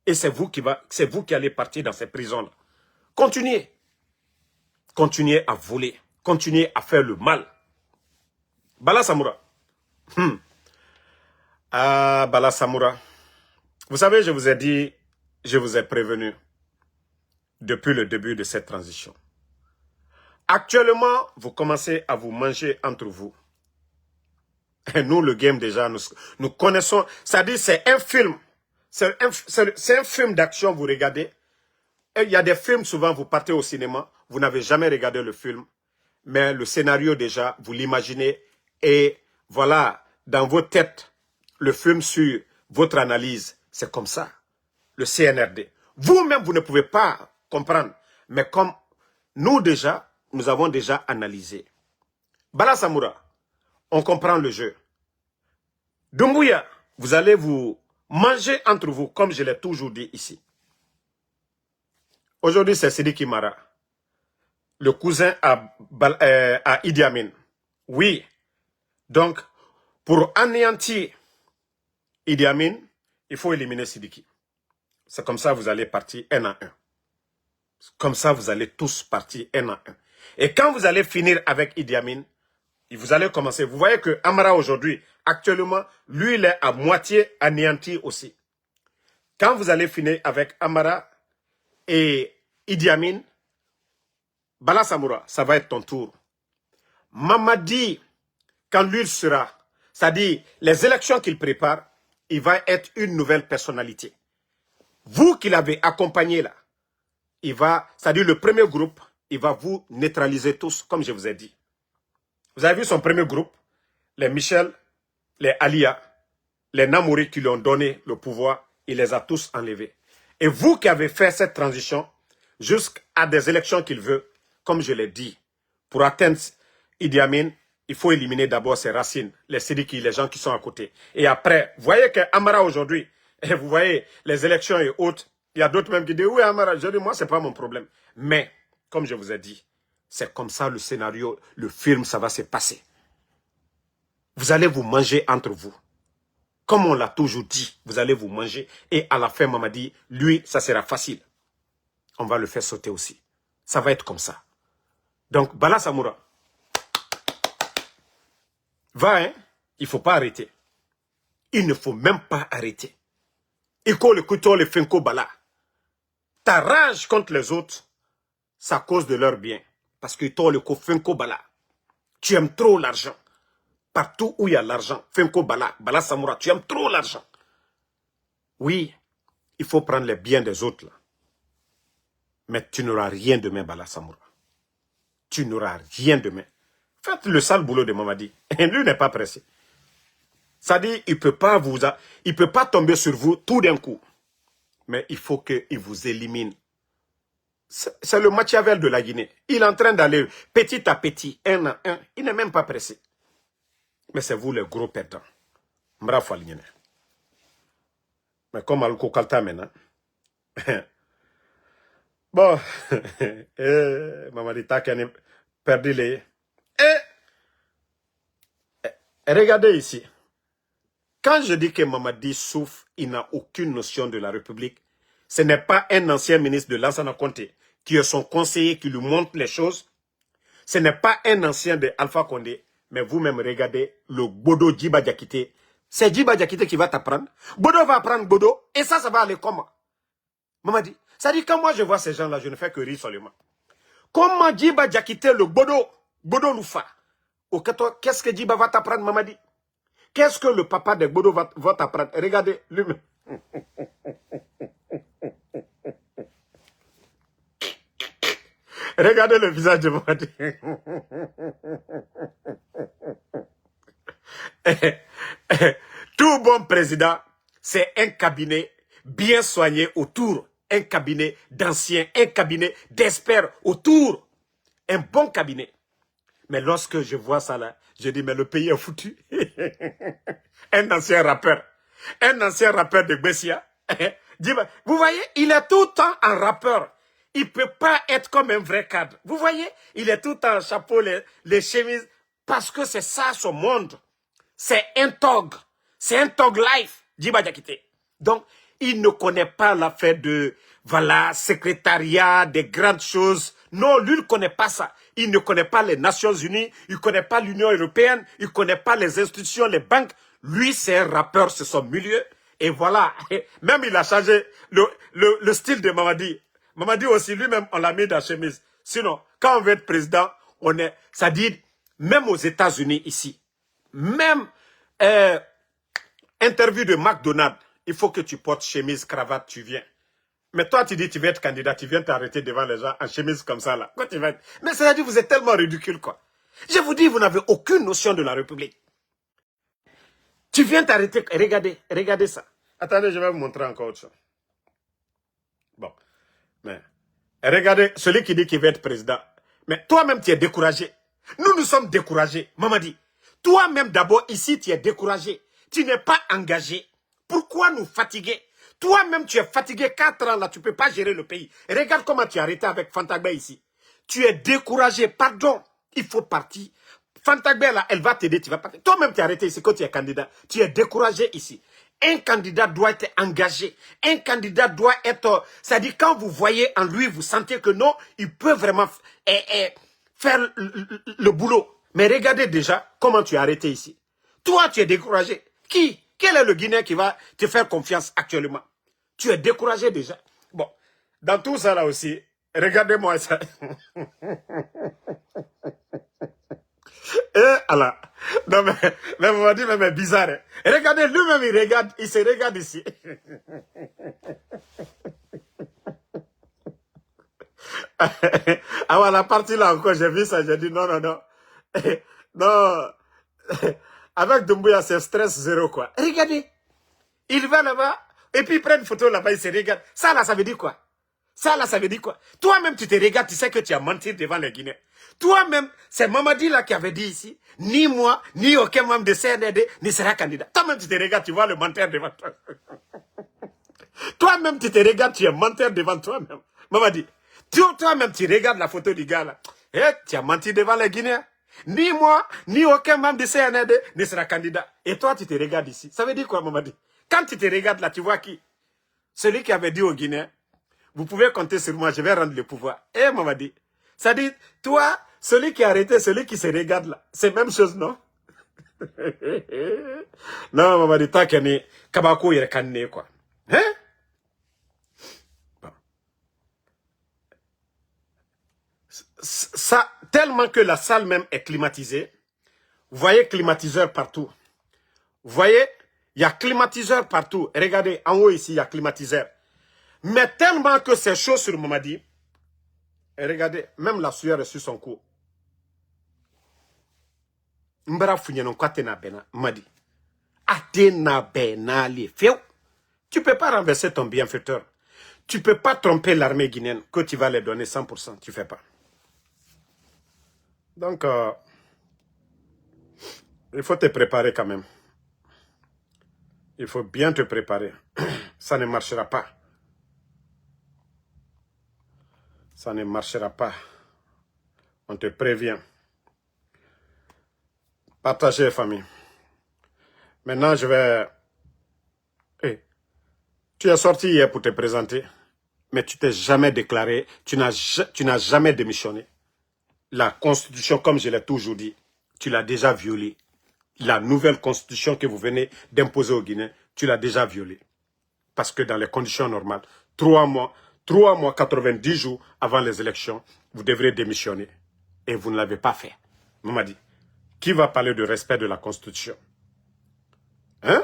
Et c'est vous qui allez partir dans ces prisons-là. Continuez. Continuez à voler. Continuez à faire le mal. Bala Samoura. Ah, Bala Samoura. Vous savez, je vous ai dit, je vous ai prévenu depuis le début de cette transition. Actuellement, vous commencez à vous manger entre vous. Et nous, le game déjà, nous connaissons. C'est-à-dire, c'est un film. C'est un film d'action, vous regardez. Et il y a des films, souvent, vous partez au cinéma, vous n'avez jamais regardé le film. Mais le scénario déjà, vous l'imaginez. Et voilà, dans vos têtes, le film sur votre analyse, c'est comme ça. Le CNRD. Vous-même, vous ne pouvez pas comprendre. Mais comme nous déjà, nous avons déjà analysé. Bala Samoura, on comprend le jeu. Doumbouya, vous allez vous manger entre vous, comme je l'ai toujours dit ici. Aujourd'hui, c'est Sidiki Mara, le cousin à Idi Amin. Oui. Donc, pour anéantir Idi Amin, il faut éliminer Sidiki. C'est comme ça que vous allez partir un à un. Comme ça, vous allez tous partir un à un. Et quand vous allez finir avec Idi Amin, vous allez commencer. Vous voyez que Amara aujourd'hui, actuellement, lui, il est à moitié anéanti aussi. Quand vous allez finir avec Amara et Idi Amin, Bala Samoura, ça va être ton tour. Mamadi, quand lui sera, c'est-à-dire les élections qu'il prépare, il va être une nouvelle personnalité. Vous qui l'avez accompagné là, il va, c'est-à-dire le premier groupe, il va vous neutraliser tous, comme je vous ai dit. Vous avez vu son premier groupe, les Michel, les Alia, les Namouri qui lui ont donné le pouvoir, il les a tous enlevés. Et vous qui avez fait cette transition jusqu'à des élections qu'il veut, comme je l'ai dit, pour atteindre Idi Amin, il faut éliminer d'abord ses racines, les Sidiki, les gens qui sont à côté. Et après, vous voyez que Amara aujourd'hui, et vous voyez les élections et autres, il y a d'autres même qui disent, oui Amara, je dis, moi c'est pas mon problème. Mais, comme je vous ai dit, c'est comme ça le scénario, le film, ça va se passer. Vous allez vous manger entre vous. Comme on l'a toujours dit, vous allez vous manger. Et à la fin, maman dit, lui, ça sera facile. On va le faire sauter aussi. Ça va être comme ça. Donc, Bala Samoura, va, hein, il ne faut pas arrêter. Il ne faut même pas arrêter. Iko le couteau, le finko Bala. Ta rage contre les autres, c'est à cause de leur bien. Parce que toi, le finko Bala. Tu aimes trop l'argent. Partout où il y a l'argent, Fenko Bala, Bala Samoura, tu aimes trop l'argent. Oui, il faut prendre les biens des autres, là. Mais tu n'auras rien demain, Bala Samoura. Tu n'auras rien demain. Faites le sale boulot de Mamadi. Et lui n'est pas pressé. Ça dit, il peut pas tomber sur vous tout d'un coup. Mais il faut qu'il vous élimine. C'est le Machiavel de la Guinée. Il est en train d'aller petit à petit, un à un. Il n'est même pas pressé. Mais c'est vous les gros perdants. Bravo, Aligné. Mais comme Alko Kalta maintenant. Bon. Mamadi Takane perdu les. Regardez ici. Quand je dis que Mamadi souffre, il n'a aucune notion de la République. Ce n'est pas un ancien ministre de Lansana Conté qui est son conseiller qui lui montre les choses. Ce n'est pas un ancien de Alpha Condé. Mais vous-même, regardez le Bodo Djiba Diakité. C'est Djiba Diakité qui va t'apprendre. Bodo va apprendre Bodo. Et ça va aller comment? Mamadi, ça dit quand moi je vois ces gens-là, je ne fais que rire seulement. Comment Djiba Diakité, le Bodo Loufa. Qu'est-ce que Djiba va t'apprendre, Mamadi? Qu'est-ce que le papa de Bodo va t'apprendre? Regardez lui-même. Regardez le visage de Mamadi. Tout bon président, c'est un cabinet bien soigné autour. Un cabinet d'anciens, un cabinet d'experts autour. Un bon cabinet. Mais lorsque je vois ça là, je dis, mais le pays est foutu. Un ancien rappeur de Bessia. Vous voyez, il est tout le temps un rappeur. Il ne peut pas être comme un vrai cadre. Vous voyez, il est tout le temps en chapeau, les chemises, parce que c'est ça son monde. C'est un tog. C'est un tog life, Djiba Diakité. Donc, il ne connaît pas l'affaire de, voilà, secrétariat, des grandes choses. Non, lui ne connaît pas ça. Il ne connaît pas les Nations Unies, il ne connaît pas l'Union Européenne, il ne connaît pas les institutions, les banques. Lui, c'est un rappeur, c'est son milieu. Et voilà, même il a changé le style de Mamadi. Mamadi aussi, lui-même, on l'a mis dans la chemise. Sinon, quand on veut être président, on est, ça dit, même aux États-Unis ici, même interview de McDonald's, il faut que tu portes chemise, cravate, tu viens. Mais toi, tu dis, tu veux être candidat, tu viens t'arrêter devant les gens en chemise comme ça, là. Quand tu vas être... Mais ça veut dire, vous êtes tellement ridicule, quoi. Je vous dis, vous n'avez aucune notion de la République. Tu viens t'arrêter, regardez ça. Attendez, je vais vous montrer encore autre chose. Bon. Mais, regardez, celui qui dit qu'il veut être président. Mais toi-même, tu es découragé. Nous sommes découragés. Mamadi, toi-même d'abord, ici, tu es découragé. Tu n'es pas engagé. Pourquoi nous fatiguer? Toi-même, tu es fatigué 4 ans là, tu ne peux pas gérer le pays. Regarde comment tu as arrêté avec Fantagbe ici. Tu es découragé, pardon, il faut partir. Fantagbe là, elle va t'aider, tu vas partir. Toi-même, tu es arrêté ici quand tu es candidat. Tu es découragé ici. Un candidat doit être engagé. Un candidat doit être... C'est-à-dire, quand vous voyez en lui, vous sentez que non, il peut vraiment faire le boulot. Mais regardez déjà comment tu es arrêté ici. Toi, tu es découragé. Qui? Quel est le Guinéen qui va te faire confiance actuellement? Tu es découragé déjà. Bon, dans tout ça là aussi, regardez-moi ça. Alors, non mais vous m'avez dit, mais bizarre. Hein? Regardez, lui-même il regarde, il se regarde ici. Ah ouais, la partie là encore, j'ai vu ça, j'ai dit non. Non. Avec Doumbouya, c'est stress zéro, quoi. Regardez. Il va là-bas, et puis il prend une photo là-bas, il se regarde. Ça là, ça veut dire quoi? Ça là, ça veut dire quoi? Toi-même, tu te regardes, tu sais que tu as menti devant les Guinéens. Toi-même, c'est Mamadi là qui avait dit ici, ni moi, ni aucun membre de CNRD ne sera candidat. Toi-même, tu te regardes, tu vois le menteur devant toi. Toi-même, tu te regardes, tu es menteur devant toi-même. Mamadi, toi-même, tu regardes la photo du gars là. Eh, tu as menti devant les Guinéens. Ni moi, ni aucun membre de CNRD ne sera candidat. Et toi, tu te regardes ici. Ça veut dire quoi, Mamadi? Quand tu te regardes là, tu vois qui? Celui qui avait dit aux Guinéens, vous pouvez compter sur moi, je vais rendre le pouvoir. Eh, Mamadi, ça dit, toi, celui qui a arrêté, celui qui se regarde là, c'est la même chose, non? Non, Mamadi, toi, Kenny, Kabako, il est quoi. Hein? Bon. Ça, tellement que la salle même est climatisée. Vous voyez climatiseur partout. Vous voyez, il y a climatiseur partout. Regardez, en haut ici, il y a climatiseur. Mais tellement que c'est chaud sur Mamadi. Et regardez, même la sueur est sur son cou. Mbara funyenon kwa tena bena, Mamadi. Atena bena li feu. Tu peux pas renverser ton bienfaiteur. Tu peux pas tromper l'armée guinéenne que tu vas les donner 100%. Tu fais pas. Donc, il faut te préparer quand même. Il faut bien te préparer. Ça ne marchera pas. Ça ne marchera pas. On te prévient. Partagez, famille. Maintenant, je vais... Hey, tu es sorti hier pour te présenter, mais tu t'es jamais déclaré, tu n'as jamais démissionné. La constitution, comme je l'ai toujours dit, tu l'as déjà violée. La nouvelle constitution que vous venez d'imposer aux Guinéens, tu l'as déjà violée. Parce que dans les conditions normales, 3 mois, 90 jours avant les élections, vous devrez démissionner. Et vous ne l'avez pas fait. Mamadi, qui va parler de respect de la constitution? Hein?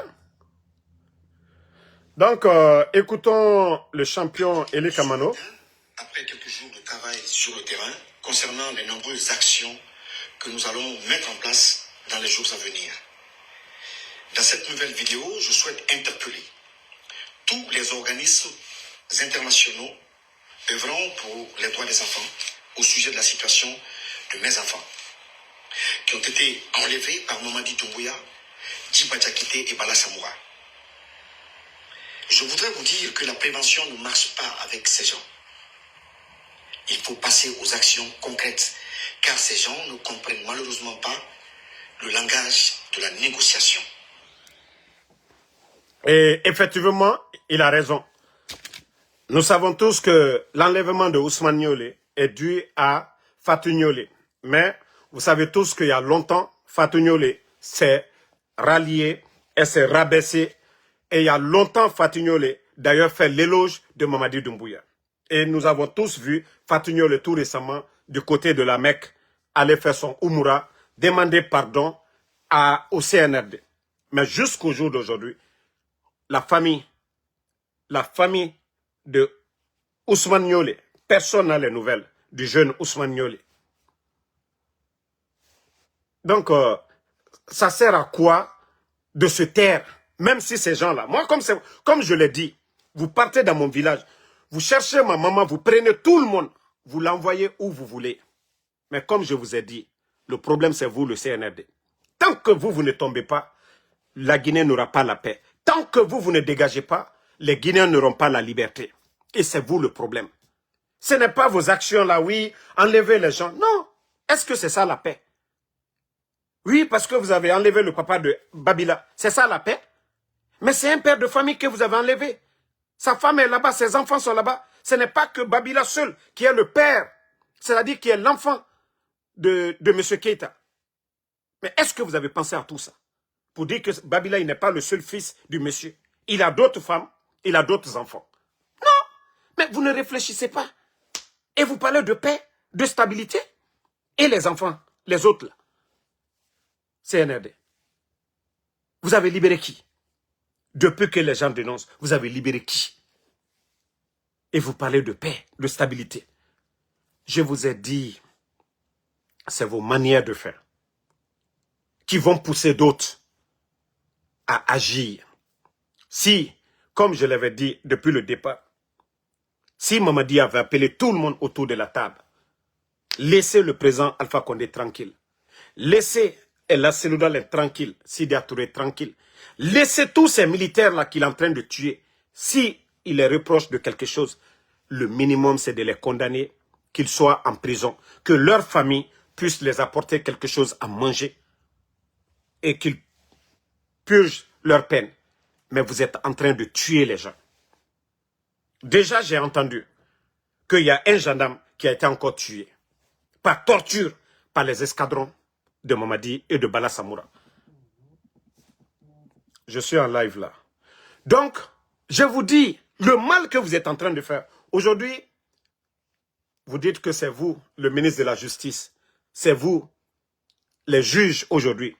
Donc, écoutons le champion Elie Kamano. Après quelques jours de travail sur le terrain, concernant les nombreuses actions que nous allons mettre en place dans les jours à venir. Dans cette nouvelle vidéo, je souhaite interpeller tous les organismes internationaux œuvrant pour les droits des enfants au sujet de la situation de mes enfants qui ont été enlevés par Mamadi Doumbouya, Djiba Diakité et Bala Samoura. Je voudrais vous dire que la prévention ne marche pas avec ces gens. Il faut passer aux actions concrètes, car ces gens ne comprennent malheureusement pas le langage de la négociation. Et effectivement, il a raison. Nous savons tous que l'enlèvement de Ousmane Niolé est dû à Fatou Niolé. Mais vous savez tous qu'il y a longtemps, Fatou Niolé s'est rallié et s'est rabaissé. Et il y a longtemps, Fatou Niolé, d'ailleurs, fait l'éloge de Mamadi Doumbouya. Et nous avons tous vu Fatou Niolé tout récemment, du côté de la Mecque, aller faire son Oumoura, demander pardon au CNRD. Mais jusqu'au jour d'aujourd'hui, la famille de Ousmane Niolé, personne n'a les nouvelles du jeune Ousmane Niolé. Donc, ça sert à quoi de se taire? Même si ces gens-là, moi, comme je l'ai dit, vous partez dans mon village, vous cherchez ma maman, vous prenez tout le monde, vous l'envoyez où vous voulez. Mais comme je vous ai dit, le problème c'est vous, le CNRD. Tant que vous ne tombez pas, la Guinée n'aura pas la paix. Tant que vous ne dégagez pas, les Guinéens n'auront pas la liberté. Et c'est vous le problème. Ce n'est pas vos actions là, oui, enlever les gens. Non. Est-ce que c'est ça la paix? Oui, parce que vous avez enlevé le papa de Babila. C'est ça la paix? Mais c'est un père de famille que vous avez enlevé. Sa femme est là-bas, ses enfants sont là-bas. Ce n'est pas que Babila seul qui est le père, c'est-à-dire qui est l'enfant de M. Keïta. Mais est-ce que vous avez pensé à tout ça? Pour dire que Babila, il n'est pas le seul fils du monsieur. Il a d'autres femmes, il a d'autres enfants. Non, mais vous ne réfléchissez pas. Et vous parlez de paix, de stabilité. Et les enfants, les autres là. CNRD. Vous avez libéré qui? Depuis que les gens dénoncent, vous avez libéré qui? Et vous parlez de paix, de stabilité. Je vous ai dit, c'est vos manières de faire qui vont pousser d'autres à agir. Si, comme je l'avais dit depuis le départ, si Mamadi avait appelé tout le monde autour de la table, laissez le président Alpha Condé tranquille, laissez El Seloudal tranquille, Sidi Touré tranquille, laissez tous ces militaires-là qu'il est en train de tuer. Si il les reproche de quelque chose, le minimum c'est de les condamner, qu'ils soient en prison, que leur famille puisse les apporter quelque chose à manger et qu'ils purgent leur peine. Mais vous êtes en train de tuer les gens. Déjà, j'ai entendu qu'il y a un gendarme qui a été encore tué par torture par les escadrons de Mamadi et de Bala Samoura. Je suis en live là. Donc, je vous dis, le mal que vous êtes en train de faire, aujourd'hui, vous dites que c'est vous, le ministre de la Justice, c'est vous, les juges aujourd'hui,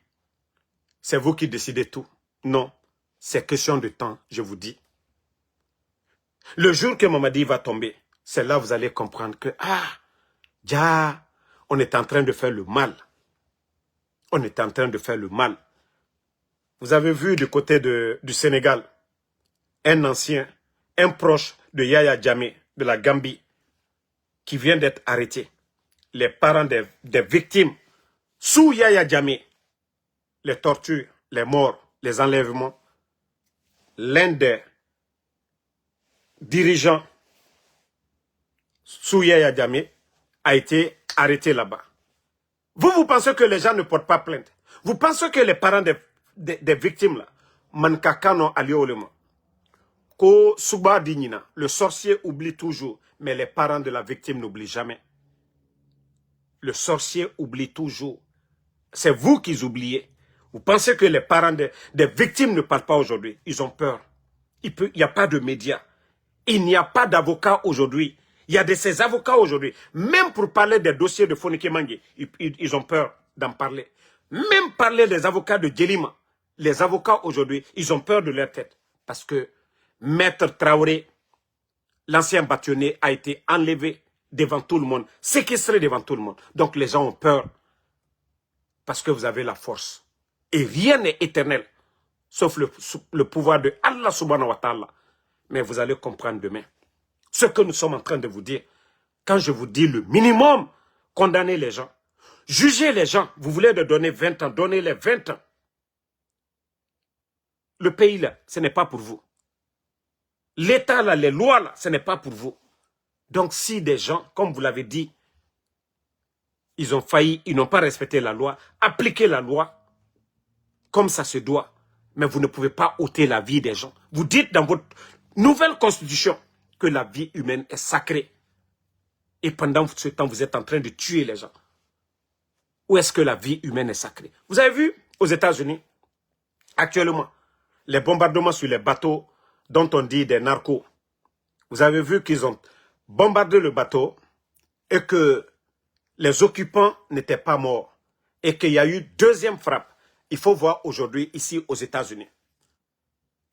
c'est vous qui décidez tout. Non, c'est question de temps, je vous dis. Le jour que Mamadi va tomber, c'est là que vous allez comprendre que, déjà, on est en train de faire le mal. On est en train de faire le mal. Vous avez vu du côté du Sénégal, un ancien, un proche de Yaya Jammeh, de la Gambie, qui vient d'être arrêté. Les parents des victimes, sous Yaya Jammeh, les tortures, les morts, les enlèvements, l'un des dirigeants sous Yaya Jammeh a été arrêté là-bas. Vous pensez que les gens ne portent pas plainte? Vous pensez que les parents des victimes là, Mankakano Aliolema, Ko Suba Dignina, le sorcier oublie toujours, mais les parents de la victime n'oublient jamais. Le sorcier oublie toujours. C'est vous qui oubliez. Vous pensez que les parents des victimes ne parlent pas aujourd'hui? Ils ont peur. Il n'y a pas de médias. Il n'y a pas d'avocats aujourd'hui. Il y a de ces avocats aujourd'hui. Même pour parler des dossiers de Fonike Mangue, ils ont peur d'en parler. Même parler des avocats de Djelima. Les avocats aujourd'hui, ils ont peur de leur tête. Parce que Maître Traoré, l'ancien bâtonnier, a été enlevé devant tout le monde, séquestré devant tout le monde. Donc les gens ont peur. Parce que vous avez la force. Et rien n'est éternel. Sauf le pouvoir de Allah subhanahu wa ta'ala. Mais vous allez comprendre demain. Ce que nous sommes en train de vous dire. Quand je vous dis le minimum, condamnez les gens. Jugez les gens. Vous voulez leur donner 20 ans, donnez-les 20 ans. Le pays là, ce n'est pas pour vous. L'État là, les lois là, ce n'est pas pour vous. Donc si des gens, comme vous l'avez dit, ils ont failli, ils n'ont pas respecté la loi, appliquez la loi comme ça se doit. Mais vous ne pouvez pas ôter la vie des gens. Vous dites dans votre nouvelle constitution que la vie humaine est sacrée. Et pendant ce temps, vous êtes en train de tuer les gens. Où est-ce que la vie humaine est sacrée? Vous avez vu aux États-Unis, actuellement, les bombardements sur les bateaux dont on dit des narcos. Vous avez vu qu'ils ont bombardé le bateau et que les occupants n'étaient pas morts. Et qu'il y a eu deuxième frappe. Il faut voir aujourd'hui ici aux États-Unis.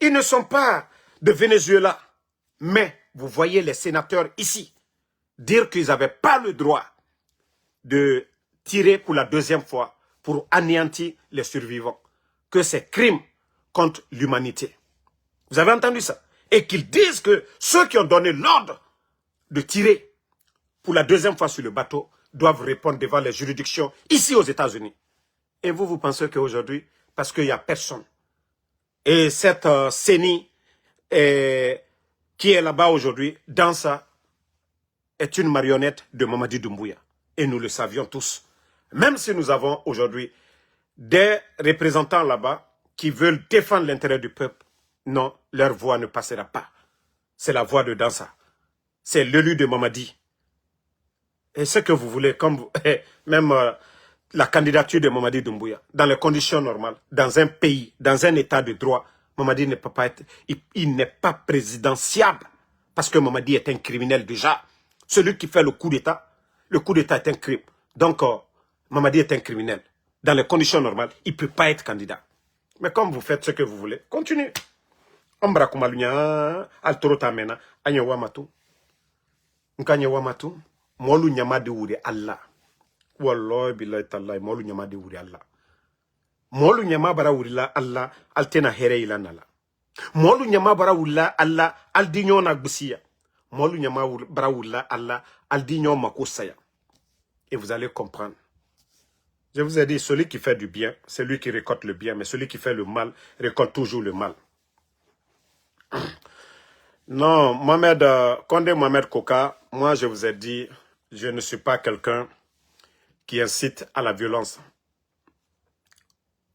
Ils ne sont pas de Venezuela. Mais vous voyez les sénateurs ici dire qu'ils n'avaient pas le droit de tirer pour la deuxième fois pour anéantir les survivants. Que c'est crime contre l'humanité. Vous avez entendu ça? Et qu'ils disent que ceux qui ont donné l'ordre de tirer pour la deuxième fois sur le bateau doivent répondre devant les juridictions ici aux États-Unis. Et vous pensez qu'aujourd'hui, parce qu'il n'y a personne, et cette CENI qui est là-bas aujourd'hui, dans ça, est une marionnette de Mamadi Doumbouya. Et nous le savions tous. Même si nous avons aujourd'hui des représentants là-bas qui veulent défendre l'intérêt du peuple, non, leur voix ne passera pas. C'est la voix de Dansa. C'est l'élu de Mamadi. Et ce que vous voulez, comme même la candidature de Mamadi Doumbouya, dans les conditions normales, dans un pays, dans un état de droit, Mamadi ne peut pas être, il n'est pas présidentiable. Parce que Mamadi est un criminel déjà. Celui qui fait le coup d'État est un crime. Donc, Mamadi est un criminel. Dans les conditions normales, il ne peut pas être candidat. Mais comme vous faites ce que vous voulez, continuez. Ombra kumalunya, altorota mena, anya wamatu. Nkanya wamatu, molu nyama de wuri Allah. Wallahi billahi tallahi, molu nyama de wuri Allah. Molu nyama bara wuri la Allah, altena here ila nala. Molu nyama bara wuri la Allah, aldinyo na gbusiya. Molu nyama bara wuri la Allah, aldinyo makosaya. Et vous allez comprendre. Je vous ai dit, celui qui fait du bien, c'est lui qui récolte le bien, mais celui qui fait le mal, récolte toujours le mal. Non, Condé Mohamed Koka, moi je vous ai dit, je ne suis pas quelqu'un qui incite à la violence.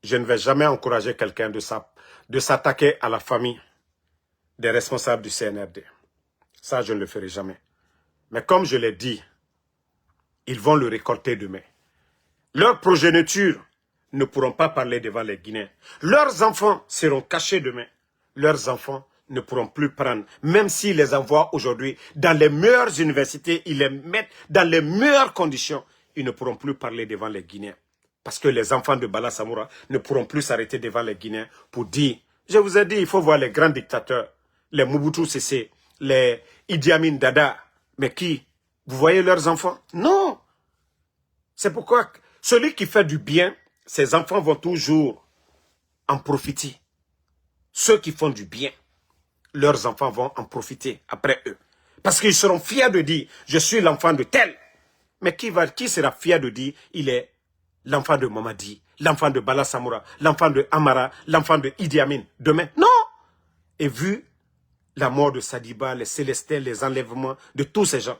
Je ne vais jamais encourager quelqu'un de s'attaquer à la famille des responsables du CNRD. Ça, je ne le ferai jamais. Mais comme je l'ai dit, ils vont le récolter demain. Leurs progénitures ne pourront pas parler devant les Guinéens. Leurs enfants seront cachés demain. Leurs enfants ne pourront plus prendre, même s'ils les envoient aujourd'hui dans les meilleures universités, ils les mettent dans les meilleures conditions, ils ne pourront plus parler devant les Guinéens. Parce que les enfants de Bala Samoura ne pourront plus s'arrêter devant les Guinéens pour dire, je vous ai dit, il faut voir les grands dictateurs, les Mobutu Sese, les Idi Amin Dada, mais qui? Vous voyez leurs enfants? Non! C'est pourquoi celui qui fait du bien, ses enfants vont toujours en profiter. Ceux qui font du bien, leurs enfants vont en profiter après eux. Parce qu'ils seront fiers de dire, je suis l'enfant de tel. Mais qui sera fier de dire, il est l'enfant de Mamadi, l'enfant de Bala Samoura, l'enfant de Amara, l'enfant de Idi Amin demain? Non! Et vu la mort de Sadiba, les Célestins, les enlèvements de tous ces gens.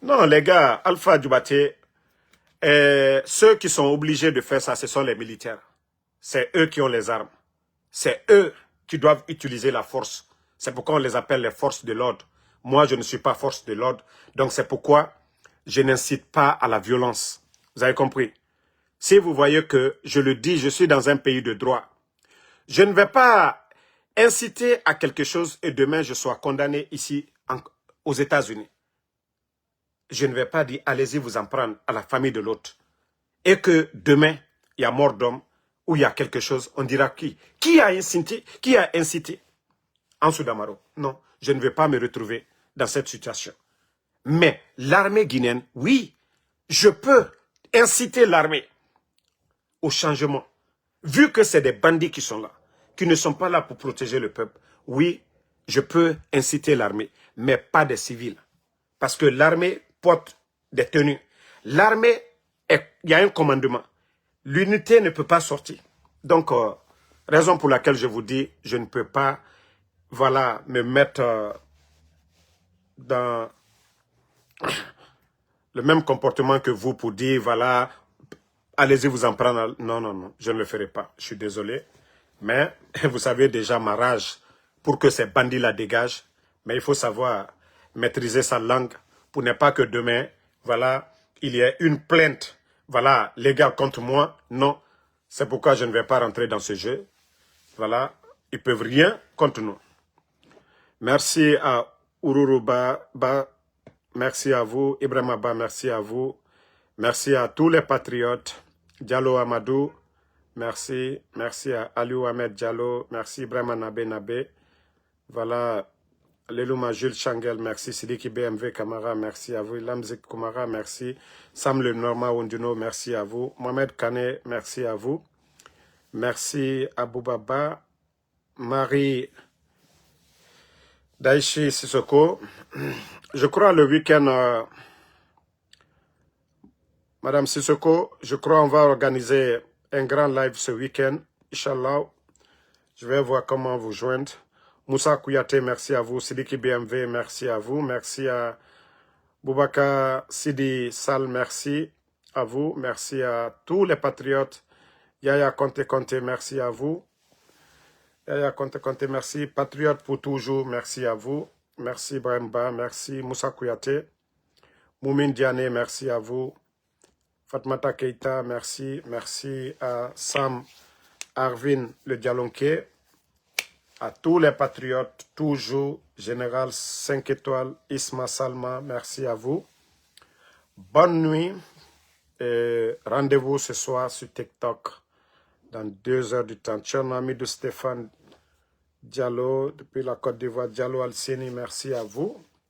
Non, les gars, Alpha Djubaté, ceux qui sont obligés de faire ça, ce sont les militaires. C'est eux qui ont les armes. C'est eux qui doivent utiliser la force. C'est pourquoi on les appelle les forces de l'ordre. Moi, je ne suis pas force de l'ordre. Donc, c'est pourquoi je n'incite pas à la violence. Vous avez compris? Si vous voyez que, je le dis, je suis dans un pays de droit. Je ne vais pas inciter à quelque chose et demain, je sois condamné ici aux États-Unis. Je ne vais pas dire, allez-y vous en prendre à la famille de l'autre. Et que demain, il y a mort d'homme, ou il y a quelque chose, on dira qui? Qui a incité Ansou Damaro? Non, je ne vais pas me retrouver dans cette situation. Mais l'armée guinéenne, oui, je peux inciter l'armée au changement. Vu que c'est des bandits qui sont là, qui ne sont pas là pour protéger le peuple, oui, je peux inciter l'armée, mais pas des civils. Parce que l'armée porte des tenues. L'armée, il y a un commandement. L'unité ne peut pas sortir. Donc, raison pour laquelle je vous dis, je ne peux pas, voilà, me mettre dans le même comportement que vous pour dire, voilà, allez-y vous en prendre. Non, non, non, je ne le ferai pas. Je suis désolé. Mais, vous savez déjà ma rage pour que ces bandits-là dégagent. Mais il faut savoir maîtriser sa langue pour ne pas que demain, voilà, il y ait une plainte, voilà, légale contre moi. Non, c'est pourquoi je ne vais pas rentrer dans ce jeu. Voilà, ils ne peuvent rien contre nous. Merci à Ururuba, merci à vous. Ibrahim Abba, merci à vous. Merci à tous les patriotes. Diallo Amadou, merci. Merci à Aliou Ahmed Diallo, merci Ibrahim Nabe. Voilà, Lelouma Jules Changel, merci. Sidiki BMW Kamara, merci à vous. Lamzik Kumara, merci. Sam Le Norma Wunduno, merci à vous. Mohamed Kane, merci à vous. Merci à Boubaba. Marie Daichi Sissoko. Je crois le week-end, Madame Sissoko, je crois on va organiser un grand live ce week-end. Inch'Allah, je vais voir comment vous joindre. Moussa Kouyaté, merci à vous. Sidiki BMW, merci à vous. Merci à Boubacar Sidi Sal, merci à vous. Merci à tous les patriotes. Yaya Conte Conte, merci à vous. Yaya Conte Conte, merci. Patriote pour toujours, merci à vous. Merci Bremba, merci Moussa Kouyaté. Moumine Diané, merci à vous. Fatmata Keita, merci. Merci à Sam Arvin Le Dialonké. À tous les patriotes, toujours, Général 5 étoiles, Isma Salma, merci à vous. Bonne nuit et rendez-vous ce soir sur TikTok dans 2 heures du temps. Tchon ami de Stéphane Diallo, depuis la Côte d'Ivoire, Diallo Alcini, merci à vous.